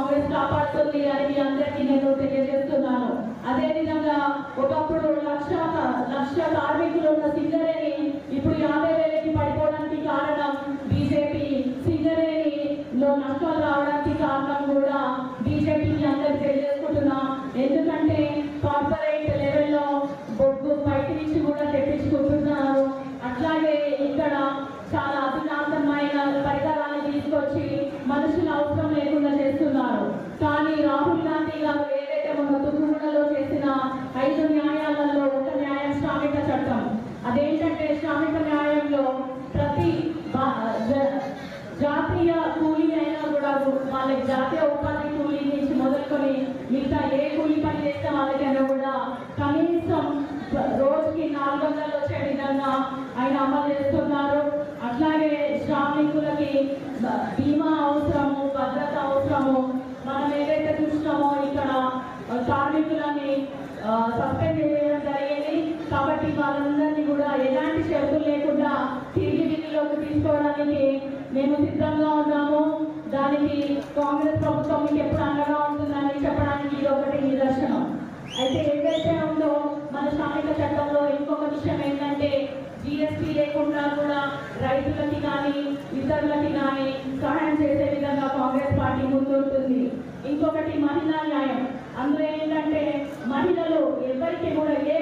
కాంగ్రెస్ కాపాడుతుంది అని మీ అందరికీ నేను తెలియజేస్తున్నాను. అదేవిధంగా ఒకప్పుడు లక్ష కార్మికులు ఉన్న సింగరేణి ఇప్పుడు 50,000కి పడిపోవడానికి కారణం బీజేపీ. సింగరేణిలో నష్టాలు రావడానికి కారణం కూడా బీజేపీని అందరికీ తెలియజేసుకుంటున్నా. ఎందుకంటే కార్పొరేట్ లెవెల్లో బొగ్గు బయట నుంచి కూడా తెప్పించుకుంటున్నారు. అట్లాగే ఇక్కడ చాలా అధునాతనమైన పరికరాన్ని తీసుకొచ్చి మనుషుల అవసరం లేకుండా చేస్తున్నారు. కానీ రాహుల్ గాంధీ గారు ఏదైతే మన తుక్కుగూడలో చేసిన 5 న్యాయాలలో ఒక న్యాయం శ్రామిక చట్టం. అదేంటంటే శ్రామిక న్యాయంలో ప్రతి జాతీయ కూలీ అయినా కూడా వాళ్ళకి జాతీయ ఉపాధి కూలీ నుంచి మొదలుకొని మిగతా ఏ కూలీ పని చేస్తే వాళ్ళకైనా కూడా కనీసం రోజుకి 400 వచ్చే విధంగా ఆయన అమలు చేస్తున్నారు. అట్లాగే శ్రామికులకి బీమా అవసరము, భద్రత అవసరము. మనం ఏదైతే చూసినామో ఇక్కడ కార్మికులని సస్పెండ్ చేయడం జరిగింది. కాబట్టి వాళ్ళందరినీ కూడా ఎలాంటి షరతులు లేకుండా తిరిగి విధిలోకి తీసుకోవడానికి మేము సిద్ధంగా ఉన్నాము. దానికి కాంగ్రెస్ ప్రభుత్వం మీకు ఎప్పుడు అండగా ఉంటుందని చెప్పడానికి ఇది ఒకటి నిదర్శనం. అయితే ఏదైతే ఉందో మన శ్రామిక చట్టంలో ఇంకొక విషయం ఏంటంటే జీఎస్టీ లేకుండా కూడా రైతులకి కానీ ఇతరులకి కానీ సహాయం చేసే విధంగా కాంగ్రెస్ పార్టీ ముందుంటుంది. ఇంకొకటి మహిళా న్యాయం. అందులో ఏంటంటే మహిళలు ఎవరికి కూడా ఏ